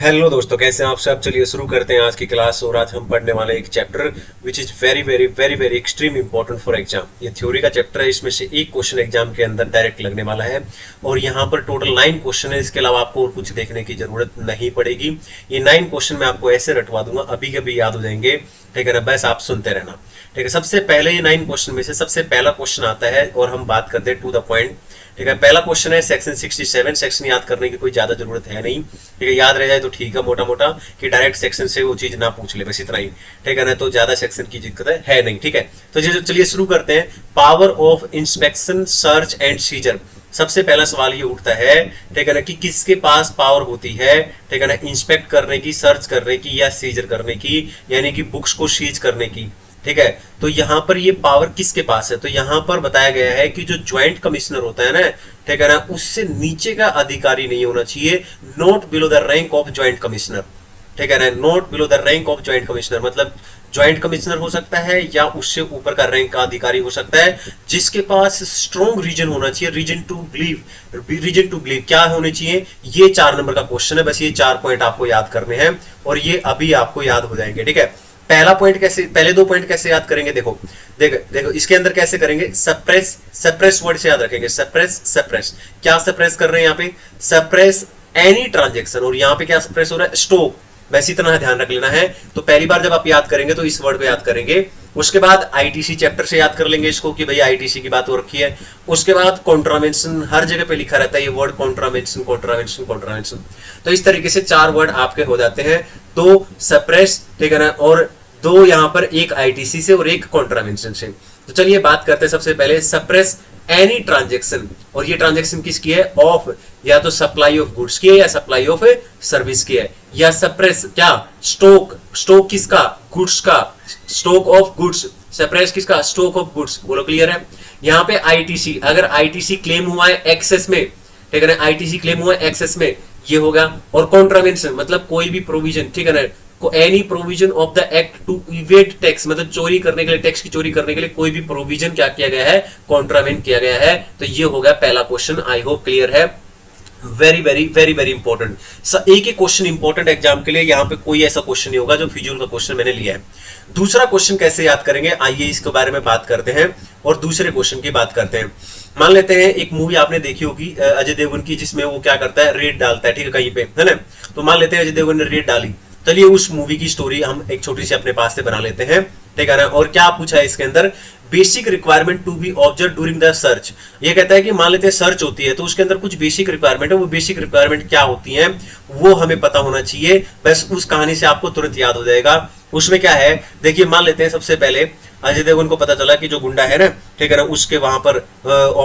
Hello दोस्तों, कैसे हैं आप सब। चलिए शुरू करते हैं आज की क्लास। और आज हम पढ़ने वाले एक chapter which is very very very very extreme important for exam. ये थ्योरी का चैप्टर है, इसमें से एक क्वेश्चन एग्जाम के अंदर डायरेक्ट लगने वाला है। और यहाँ पर टोटल 9 क्वेश्चन है, इसके अलावा आपको और कुछ देखने की जरूरत नहीं पड़ेगी। ये 9 क्वेश्चन मैं आपको ऐसे रटवा दूंगा, अभी के अभी याद हो जाएंगे। ठीक है ना, बस आप सुनते रहना। ठीक है, सबसे पहले ये 9 क्वेश्चन में से सबसे पहला क्वेश्चन आता है और हम बात करते हैं टू द पॉइंट। ठीक है, पहला क्वेश्चन है सेक्शन 67। सेक्शन याद करने की कोई ज्यादा जरूरत है नहीं। ठीक है, याद रह जाए तो ठीक है, मोटा मोटा कि डायरेक्ट सेक्शन से वो चीज ना पूछ ले, बस इतना ही। ठीक है ना, तो ज्यादा सेक्शन की दिक्कत है नहीं। ठीक है, तो चलिए शुरू करते हैं। Power of inspection, search and seizure. सबसे पहला सवाल ये उठता है, ठीक है ना, कि किसके पास पावर होती है, ठीक है ना, इंस्पेक्ट करने की, सर्च करने की या सीजर करने की, यानी कि बुक्स को सीज करने की। ठीक है, तो यहां पर ये पावर किसके पास है, तो यहां पर बताया गया है कि जो ज्वाइंट कमिश्नर होता है ना, ठीक है ना, उससे नीचे का अधिकारी नहीं होना चाहिए। Not below the rank of joint commissioner. ठीक है ना, not below the rank of joint commissioner मतलब ज्वाइंट कमिश्नर हो सकता है या उससे ऊपर का रैंक का अधिकारी हो सकता है, जिसके पास स्ट्रॉन्ग रीजन होना चाहिए। रीजन टू बिलीव क्या होने चाहिए। ये 4 नंबर का क्वेश्चन है, बस ये 4 पॉइंट आपको याद करने हैं और ये अभी आपको याद हो जाएंगे। ठीक है, पहला पॉइंट कैसे, पहले 2 पॉइंट कैसे याद करेंगे, देखो देखो देखो इसके अंदर कैसे करेंगे। सप्रेस वर्ड से याद रखेंगे। सप्रेस क्या सप्रेस कर रहे हैं यहाँ पे, सप्रेस एनी ट्रांजेक्शन। और यहाँ पे क्या सप्रेस हो रहा है, स्टॉप। वैसे इतना ध्यान रख लेना है। तो पहली बार जब आप याद करेंगे तो इस वर्ड को याद करेंगे। उसके बाद आईटीसी चैप्टर से याद कर लेंगे इसको कि भाई आईटीसी की बात हो रखी है। उसके बाद कॉन्ट्रावेंशन, हर जगह पे लिखा रहता है ये वर्ड, कॉन्ट्रावेंशन कॉन्ट्रावेंशन कॉन्ट्रावेंशन। तो इस तरीके से 4 वर्ड आपके हो जाते हैं, 2 सप्रेस, ठीक है ना, और 2 यहां पर, एक आईटीसी से और एक कॉन्ट्रावेंशन से। तो चलिए बात करते हैं सबसे पहले सप्रेस एनी ट्रांजेक्शन। और ये ट्रांजेक्शन किसकी है, ऑफ, या तो सप्लाई ऑफ गुड्स की है या सप्लाई ऑफ सर्विस की है। या सप्रेस क्या, स्टॉक किसका, गुड्स का, स्टॉक ऑफ गुड्स। सप्रेस किसका, स्टॉक ऑफ गुड्स। बोलो क्लियर है। यहाँ पे आईटीसी, अगर आईटीसी क्लेम हुआ है एक्सेस में, ठीक है ना, आईटीसी क्लेम हुआ है एक्सेस में, ये होगा। और कॉन्ट्रावेंशन मतलब कोई भी प्रोविजन, ठीक है ना, any provision of the act to evade tax, मतलब चोरी करने के लिए, टैक्स की चोरी करने के लिए कोई भी प्रोविजन क्या किया गया है, कॉन्ट्रावेंट किया गया है। तो ये हो गया पहला क्वेश्चन। आई होप क्लियर है। Very very very very important. एक ही क्वेश्चन इंपॉर्टेंट एग्जाम के लिए, यहाँ पे कोई ऐसा क्वेश्चन नहीं होगा जो फिजूल का क्वेश्चन मैंने लिया है। दूसरा क्वेश्चन कैसे याद करेंगे, आइए इसके बारे में बात करते हैं और दूसरे क्वेश्चन की बात करते हैं। मान लेते हैं एक मूवी आपने देखी होगी अजय देवगन की, जिसमें वो क्या करता है, रेड डालता है, ठीक है, कहीं पे, है ना। तो मान लेते हैं अजय देवगन ने रेड डाली। चलिए उस मूवी की स्टोरी हम एक छोटी सी अपने पास से बना लेते हैं, ठीक है ना। और क्या पूछा है इसके अंदर, basic requirement to be observe during the search. ये कहता है कि मान लेते हैं सर्च होती है तो उसके अंदर कुछ बेसिक रिक्वायरमेंट है। वो बेसिक रिक्वायरमेंट क्या होती है वो हमें पता होना चाहिए, बस उस कहानी से आपको तुरंत याद हो जाएगा। उसमें क्या है, देखिए मान लेते हैं सबसे पहले अजय देवगन को पता चला कि जो गुंडा है ना, ठीक है ना, उसके वहां पर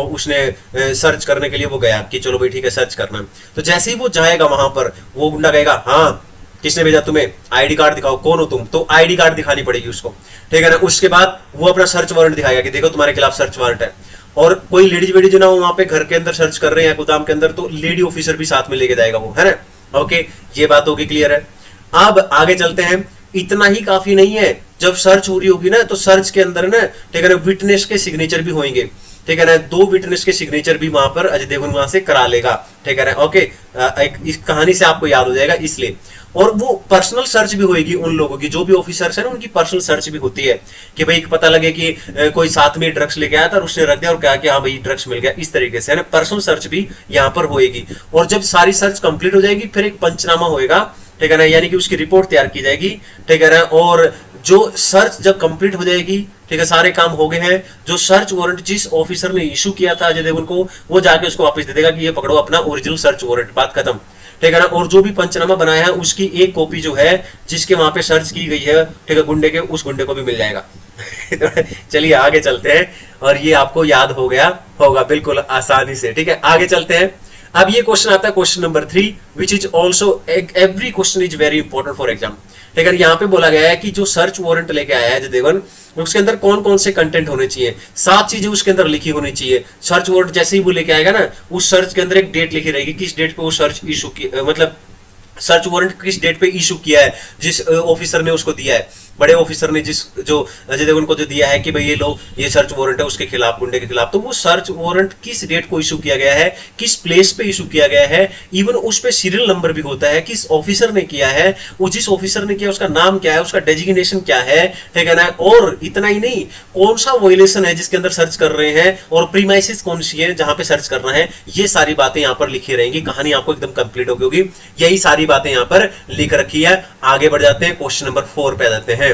उसने सर्च करने के लिए वो गया कि चलो भाई ठीक है सर्च करना। तो जैसे ही वो जाएगा वहां पर, वो गुंडा कहेगा हाँ किसने भेजा तुम्हें, आईडी कार्ड दिखाओ, कौन हो तुम। तो आईडी कार्ड दिखानी पड़ेगी उसको, ठीक है ना। उसके बाद वो अपना सर्च वारंट दिखाएगा कि देखो तुम्हारे खिलाफ सर्च वारंट है। और कोई लेडीज वेडीज ना हो वहां पे, घर के अंदर सर्च कर रहे हैं गोदाम के अंदर, तो लेडी ऑफिसर भी साथ में लेके जाएगा वो, है ना। ओके, ये बात होगी, क्लियर है। अब आगे चलते हैं। इतना ही काफी नहीं है, जब सर्च हो रही होगी ना तो सर्च के अंदर ना, ठीक है ना, विटनेस के सिग्नेचर भी होंगे, ठीक है ना। 2 विटनेस के सिग्नेचर भी वहां पर अजय देवगन वहां से करा लेगा, ठीक है ना। ओके, इस कहानी से आपको याद हो जाएगा इसलिए। और वो पर्सनल सर्च भी होगी उन लोगों की, जो भी ऑफिसर्स है ना, उनकी पर्सनल सर्च भी होती है कि भाई पता लगे कि कोई साथ में ड्रग्स लेके आया था और उसने रख दिया और कहा कि हाँ भाई ड्रग्स मिल गया, इस तरीके से है ना। पर्सनल सर्च भी यहाँ पर होएगी। और जब सारी सर्च कंप्लीट हो जाएगी फिर एक पंचनामा होएगा, ठीक है ना, यानी कि उसकी रिपोर्ट तैयार की जाएगी, ठीक है ना। और जो सर्च जब कंप्लीट हो जाएगी, ठीक है, सारे काम हो गए हैं, जो सर्च वारंट जिस ऑफिसर ने इशू किया था अजय देवगन को, वो जाके उसको वापस दे देगा कि ये पकड़ो अपना ओरिजिनल सर्च वारंट, बात खत्म, ठीक है ना। और जो भी पंचनामा बनाया है उसकी एक कॉपी जो है जिसके वहां पे सर्च की गई है, ठीक है, गुंडे के, उस गुंडे को भी मिल जाएगा। चलिए आगे चलते हैं। और ये आपको याद हो गया होगा बिल्कुल आसानी से, ठीक है। आगे चलते हैं। अब ये क्वेश्चन आता है question number 3, which is also every question is very important for exam. ठीक है, यहाँ पे बोला गया है कि जो सर्च वारंट लेके आया है अजय देवगन, उसके अंदर कौन कौन से कंटेंट होने चाहिए। 7 चीजें उसके अंदर लिखी होनी चाहिए। सर्च वारंट जैसे ही वो लेके आएगा ना, उस सर्च के अंदर एक डेट लिखी रहेगी, किस डेट पे वो सर्च इशू की, मतलब सर्च वारंट किस डेट पे इशू किया है, जिस ऑफिसर ने उसको दिया है। बड़े ऑफिसर ने जिस जो अजय देवगन को जो दिया है कि भाई ये लो ये सर्च वारंट है उसके खिलाफ, गुंडे के खिलाफ, तो वो सर्च वारंट किस डेट को इशू किया गया है, किस प्लेस पे इशू किया गया है, इवन उस पे सीरियल नंबर भी होता है, किस ऑफिसर ने किया है, वो जिस ऑफिसर ने किया उसका नाम क्या है, उसका डेजिग्नेशन क्या है, ठीक है ना। और इतना ही नहीं, कौन सा वायलेशन है जिसके अंदर सर्च कर रहे हैं, और प्रीमाइसिस कौन सी है जहां पे सर्च करना है, ये सारी बातें यहां पर लिखी रहेंगी। कहानी आपको एकदम कंप्लीट होगी, यही सारी बातें यहां पर लिख रखी है। आगे बढ़ जाते हैं, क्वेश्चन नंबर 4 पे आ जाते हैं।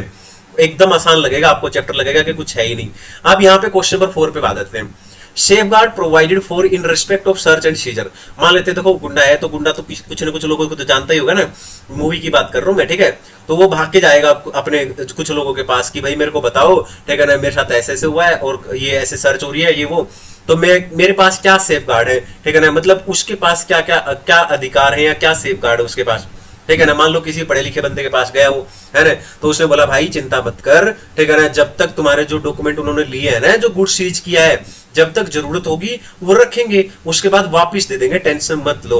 एकदम आसान लगेगा आपको, चैप्टर लगेगा कि कुछ है ही नहीं। अब यहाँ पे क्वेश्चन नंबर 4 पे आ जाते हैं। Safeguard provided for in respect of search and seizure. मान लेते हैं देखो गुंडा है, तो गुंडा तो कुछ ना कुछ लोगों को तो जानता ही होगा ना, मूवी की बात कर रहा हूं मैं, ठीक है। तो वो भाग के जाएगा अपने कुछ लोगों के पास कि भाई मेरे को बताओ, ठीक है ना, मेरे साथ ऐसे ऐसे हुआ है और ये ऐसे सर्च हो रही है, ये वो, तो मेरे पास क्या सेफगार्ड है, ठीक है ना, मतलब उसके पास क्या क्या क्या अधिकार है या क्या सेफगार्ड है उसके पास, ठीक है ना। मान लो किसी पढ़े लिखे बंदे के पास गया वो, है ना, तो उसने बोला भाई चिंता मत कर, ठीक है ना, जब तक तुम्हारे जो डॉक्यूमेंट उन्होंने लिए हैं ना, जो गुड्स सीज किया है, जब तक जरूरत होगी वो रखेंगे, उसके बाद वापस दे देंगे, टेंशन मत लो,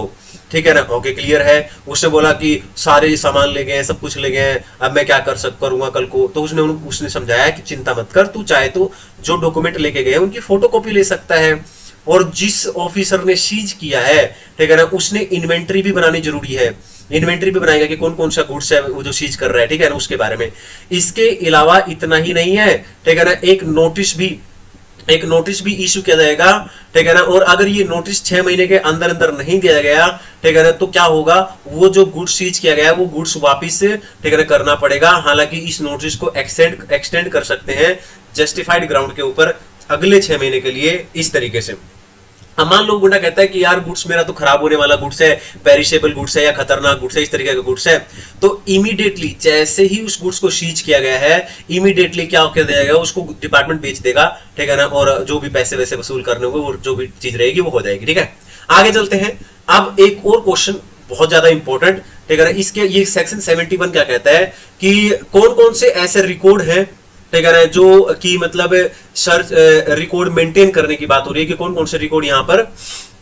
ठीक है ना। ओके, क्लियर है। उसने बोला कि सारे सामान ले गए, सब कुछ ले गए, अब मैं क्या करूंगा कल को, तो उसने समझाया कि चिंता मत कर, तू चाहे तो जो डॉक्यूमेंट लेके गए उनकी फोटोकॉपी ले सकता है, और जिस ऑफिसर ने सीज किया है, ठीक है ना, उसने इन्वेंटरी भी बनानी जरूरी है, इन्वेंटरी भी बनाएगा कि कौन कौन सा गुड्स है वो जो सीज कर रहा है, ठीक है ना, उसके बारे में। इसके अलावा इतना ही नहीं है, ठीक है ना, एक नोटिस भी इशू किया जाएगा, ठीक है ना। और अगर ये नोटिस 6 महीने के अंदर अंदर नहीं दिया गया, ठीक है ना, तो क्या होगा, वो जो गुड्स सीज किया गया है वो गुड्स वापिस, ठीक है ना, करना पड़ेगा। हालांकि इस नोटिस को एक्सटेंड कर सकते हैं जस्टिफाइड ग्राउंड के ऊपर अगले 6 महीने के लिए, इस तरीके से। अब मान लो गुंडा कहता है कि यार गुड्स मेरा तो खराब होने वाला गुड्स है, पेरिशेबल गुड्स है या खतरनाक गुड्स है, इस तरीके का गुड्स है, तो इमीडिएटली जैसे ही उस गुड्स को सीज किया गया है, इमीडिएटली क्या कर दिया जाएगा, उसको डिपार्टमेंट बेच देगा, ठीक है ना, और जो भी पैसे वैसे वसूल करने होंगे वो जो भी चीज रहेगी वो हो जाएगी, ठीक है। आगे चलते हैं। अब एक और क्वेश्चन बहुत ज्यादा इंपॉर्टेंट, ठीक है ना, इसके ये सेक्शन 71 क्या कहता है कि कौन कौन से ऐसे रिकॉर्ड है, ठीक है ना, जो कि मतलब सर्च रिकॉर्ड मेंटेन करने की बात हो रही है कि कौन कौन से रिकॉर्ड यहाँ पर,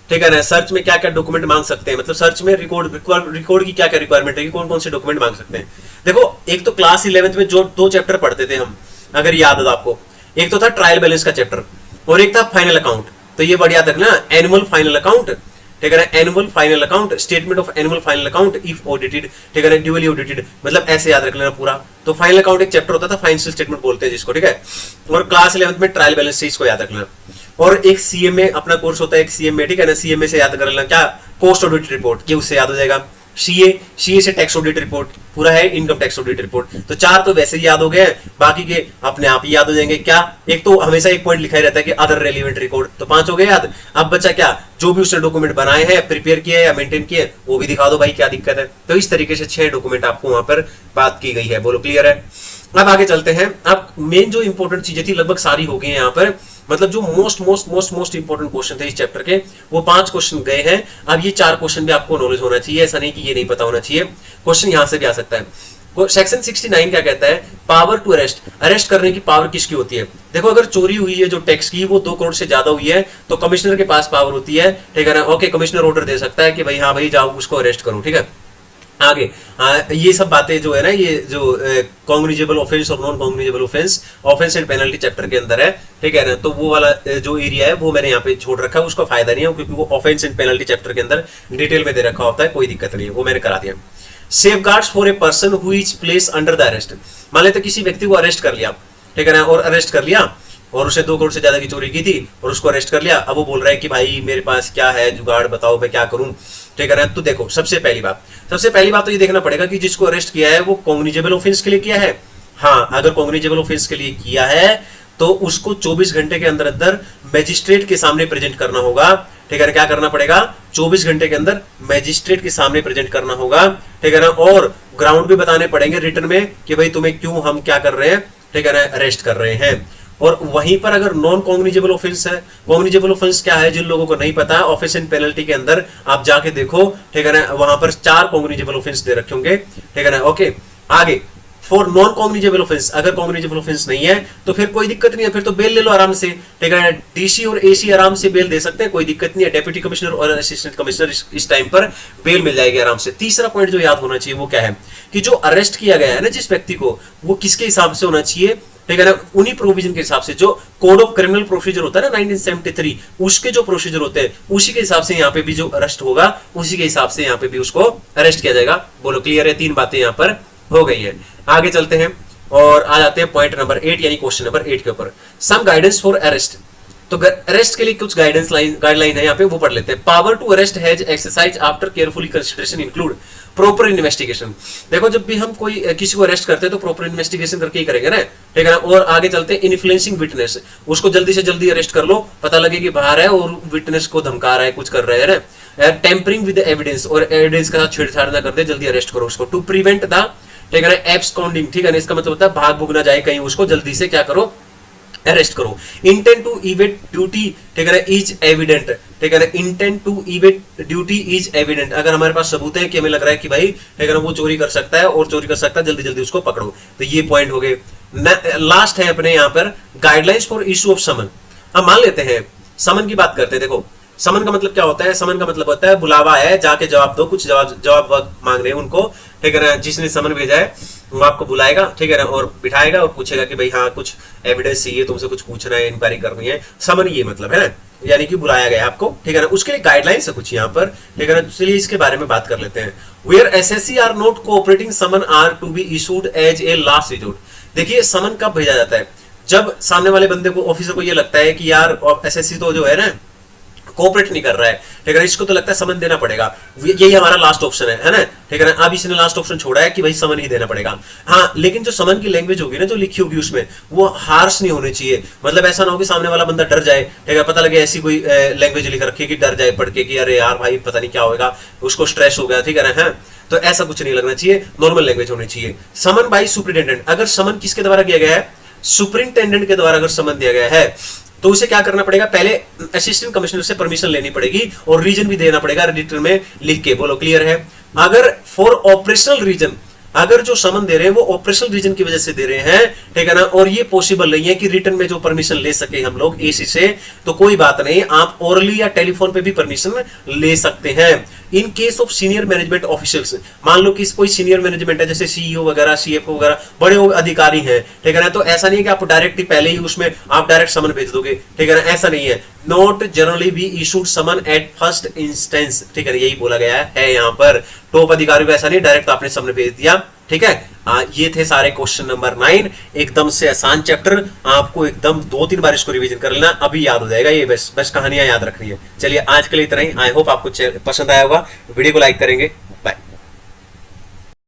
ठीक है ना, सर्च में क्या क्या डॉक्यूमेंट मांग सकते हैं, मतलब सर्च में रिकॉर्ड की क्या क्या रिक्वायरमेंट है, कौन कौन से डॉक्यूमेंट मांग सकते हैं। देखो, एक तो क्लास 11th में जो 2 चैप्टर पढ़ते थे हम, अगर याद है आपको, एक तो था ट्रायल बैलेंस का चैप्टर और एक था फाइनल अकाउंट। तो ये बढ़िया याद रखना, एनुअल फाइनल अकाउंट, ठीक है ना, annual final account, statement of annual final account if audited, ठीक है ना, ड्यूअली ऑडिटेड, मतलब ऐसे याद रख लेना पूरा। तो फाइनल अकाउंट एक चैप्टर होता था, फाइनेंशियल स्टेटमेंट बोलते हैं जिसको, ठीक है। और क्लास 11th में ट्रायल बैलेंस से इसको याद रख लेना। और एक सीएमए अपना कोर्स होता है, एक सीएमए, ठीक है ना, सीएमए से याद कर लेना क्या, कॉस्ट ऑडिट रिपोर्ट, ये उससे याद हो जाएगा। सीए से टैक्स ऑडिट रिपोर्ट पूरा है, इनकम टैक्स ऑडिट रिपोर्ट। तो 4 तो वैसे ही याद हो गए, बाकी के अपने आप ही याद हो जाएंगे। क्या, एक तो हमेशा एक पॉइंट लिखा ही रहता है कि अदर रेलिवेंट रिकॉर्ड, तो 5 हो गए याद। अब बचा क्या, जो भी उसने डॉक्यूमेंट बनाए हैं, प्रिपेयर किए या मेंटेन किए, वो भी दिखा दो भाई, क्या दिक्कत है। तो इस तरीके से 6 डॉक्यूमेंट आपको वहां पर बात की गई है, बोलो क्लियर है। अब आगे चलते हैं। अब मेन जो इंपॉर्टेंट चीजें थी लगभग सारी हो गई है यहाँ पर, मतलब जो मोस्ट इंपोर्टेंट क्वेश्चन थे इस चैप्टर के, वो 5 क्वेश्चन गए हैं। अब ये 4 क्वेश्चन भी आपको नॉलेज होना चाहिए, ऐसा नहीं कि ये नहीं पता होना चाहिए। क्वेश्चन यहां से भी आ सकता है। सेक्शन 69 क्या कहता है, पावर टू अरेस्ट करने की पावर किसकी होती है। देखो, अगर चोरी हुई है जो टैक्स की, वो 2 करोड़ से ज्यादा हुई है, तो कमिश्नर के पास पावर होती है, ठीक है ना। ओके, कमिश्नर ऑर्डर दे सकता है कि भाई हाँ भाई जाओ उसको अरेस्ट करो, ठीक है। आगे ये सब बातें जो है ना, ये जो कॉग्निजेबल ऑफेंस और non cognizable offence and penalty chapter के अंदर है, ठीक है ना। तो वो वाला जो एरिया है वो मैंने यहाँ पे छोड़ रखा है, उसका फायदा नहीं है क्योंकि वो ऑफेंस एंड पेनल्टी चैप्टर के अंदर डिटेल में दे रखा होता है, कोई दिक्कत नहीं है, वो मैंने करा दिया। Safeguards for a person who is place under the arrest. मान लेते किसी व्यक्ति को अरेस्ट कर लिया, ठीक है ना, और अरेस्ट कर लिया और उसे 2 करोड़ से ज्यादा की चोरी की थी और उसको अरेस्ट कर लिया। अब वो बोल रहा है कि भाई मेरे पास क्या है जुगाड़, बताओ मैं क्या करूं, ठीक है ना। तो देखो, सबसे पहली बात तो ये देखना पड़ेगा कि जिसको अरेस्ट किया है वो कॉग्निजेबल ऑफेंस के लिए किया है। हाँ, अगर कॉग्निजेबल ऑफेंस के लिए किया है तो उसको 24 घंटे के अंदर अंदर मैजिस्ट्रेट के सामने प्रेजेंट करना होगा, ठीक है ना। क्या करना पड़ेगा, 24 घंटे के अंदर मैजिस्ट्रेट के सामने प्रेजेंट करना होगा, ठीक है ना। और ग्राउंड भी बताने पड़ेंगे रिटर्न में कि भाई तुम्हें क्यों हम क्या कर रहे हैं, ठीक है ना, अरेस्ट कर रहे हैं। और वहीं पर अगर नॉन कॉग्निजेबल ऑफेंस है, कॉग्निजेबल ऑफेंस क्या है जिन लोगों को नहीं पता है, ऑफेंस एंड पेनल्टी के अंदर आप जाके देखो, ठीक है ना, वहां पर 4 कॉग्निजेबल ऑफेंस दे रखे होंगे, ठीक है ना। ओके, आगे फॉर नॉन कॉग्निजेबल ऑफेंस, अगर कॉग्निजेबल ऑफेंस नहीं है तो फिर कोई दिक्कत नहीं है, फिर तो बेल ले लो आराम से, ठीक है। डीसी और एसी आराम से बेल दे सकते हैं, कोई दिक्कत नहीं है। डेप्यूटी कमिश्नर और असिस्टेंट कमिश्नर इस टाइम पर बेल मिल जाएगी आराम से। तीसरा पॉइंट जो याद होना चाहिए वो क्या है कि जो अरेस्ट किया गया है ना जिस व्यक्ति को, वो किसके हिसाब से होना चाहिए, ठीक है ना, उन्हीं प्रोविजन के हिसाब से जो कोड ऑफ क्रिमिनल प्रोसीजर होता है ना 1973, उसके जो प्रोसीजर होते हैं उसी के हिसाब से यहाँ पे भी जो अरेस्ट होगा उसी के हिसाब से यहाँ पे भी उसको अरेस्ट किया जाएगा। बोलो क्लियर है, तीन बातें यहाँ पर हो गई है। आगे चलते हैं और आ जाते हैं पॉइंट नंबर 8 यानी क्वेश्चन नंबर 8 के ऊपर। सम गाइडेंस फॉर अरेस्ट, तो अरेस्ट के लिए कुछ गाइडलाइन है यहाँ पे, वो पढ़ लेते हैं। Power to arrest has exercise after carefully consideration include proper investigation. देखो जब भी हम कोई किसी को अरेस्ट करते हैं तो प्रॉपर इन्वेस्टिगेशन करके ही करेंगे ना, ठीक है ना। और आगे चलते हैं इन्फ्लुएंसिंग विटनेस, उसको जल्दी से जल्दी अरेस्ट कर लो, पता लगे कि बाहर है और विटनेस को धमका रहा है, कुछ कर रहा है ना। टेम्परिंग विद एविडेंस, और एविडेंस के साथ छेड़छाड़ ना कर दे, जल्दी अरेस्ट करो उसको। टू प्रिवेंट द, ठीक है ना, एब्सकॉन्डिंग, ठीक है ना, इसका मतलब होता है भाग भुग ना जाए कहीं, उसको जल्दी से क्या करो, अरेस्ट करो। इंटेंट टू इवेट ड्यूटी, ठीक है ना, इज एविडेंट, ठीक है ना, intent to evade duty is evident. अगर हमारे पास सबूत है कि हमें लग रहा है कि भाई, ठीक है ना, वो चोरी कर सकता है और चोरी कर सकता है, जल्दी जल्दी उसको पकड़ो। तो ये पॉइंट हो गए। लास्ट है अपने यहाँ पर गाइडलाइंस फॉर इशू ऑफ समन। हम मान लेते हैं समन की बात करते हैं। देखो समन का मतलब क्या होता है, समन का मतलब होता है बुलावा है, जाके जवाब दो, कुछ जवाब मांग रहे हैं उनको, ठीक है ना, जिसने समन भेजा है वो आपको बुलाएगा, ठीक है ना, और बिठाएगा और पूछेगा कि भाई हाँ कुछ एविडेंस चाहिए, तुमसे कुछ पूछना है, इंक्वायरी करनी है। समन ये मतलब है ना, यानी कि बुलाया गया आपको, ठीक है ना। उसके लिए गाइडलाइंस है कुछ यहाँ पर, ठीक है ना, चलिए इसके बारे में बात कर लेते हैं। Where SSC are not cooperating summon are to be issued as a last resort. देखिए समन कब भेजा जाता है, जब सामने वाले बंदे को, ऑफिसर को ये लगता है कि यार एसएससी तो जो है ना कोऑपरेट नहीं कर रहा है, ठीक है, इसको तो लगता है समन देना पड़ेगा, यही हमारा लास्ट ऑप्शन है ना, ठीक है ना। अब इसने लास्ट ऑप्शन छोड़ा है कि भाई समन ही देना पड़ेगा। हाँ, लेकिन जो समन की लैंग्वेज होगी ना, जो लिखी होगी उसमें, वो हार्श नहीं होनी चाहिए। मतलब ऐसा ना हो कि सामने वाला बंदा डर जाए, ठीक है, पता लगे ऐसी कोई लैंग्वेज लिख रखी है कि डर जाए पढ़ के कि अरे यार भाई पता नहीं क्या होगा, उसको स्ट्रेस हो गया, ठीक है ना। तो ऐसा कुछ नहीं लगना चाहिए, नॉर्मल लैंग्वेज होनी चाहिए। समन बाई सुपरिटेंडेंट, अगर समन किसके द्वारा किया गया है, सुपरिंटेंडेंट के द्वारा अगर समन दिया गया है तो उसे क्या करना पड़ेगा, पहले असिस्टेंट कमिश्नर से परमिशन लेनी पड़ेगी और रीजन भी देना पड़ेगा रिटर्न में लिख के। बोलो क्लियर है। अगर फॉर ऑपरेशनल रीजन, अगर जो समन दे रहे हैं वो ऑपरेशनल रीजन की वजह से दे रहे हैं, ठीक है ना, और ये पॉसिबल नहीं है कि रिटर्न में जो परमिशन ले सके हम लोग एसी से, तो कोई बात नहीं, आप ओरली या टेलीफोन पे भी परमिशन ले सकते हैं। In case of senior management officials, मान लो कि कोई सीनियर मैनेजमेंट है जैसे सीईओ वगैरह, सीएफओ वगैरह, बड़े अधिकारी हैं, ठीक है ना, तो ऐसा नहीं है कि आप डायरेक्ट पहले ही उसमें आप डायरेक्ट समन भेज दोगे, ठीक है ना, ऐसा नहीं है। Not generally be issued summon at first instance, ठीक है, यही बोला गया है यहाँ पर। टॉप अधिकारी को ऐसा नहीं डायरेक्ट आपने समन भेज दिया, ठीक है। ये थे सारे क्वेश्चन नंबर 9, एकदम से आसान चैप्टर, आपको एकदम 2-3 बार इसको रिवीजन कर लेना, अभी याद हो जाएगा। ये बस कहानियां याद रखनी है। चलिए आज के लिए इतना ही। आई होप आपको पसंद आया होगा, वीडियो को लाइक करेंगे,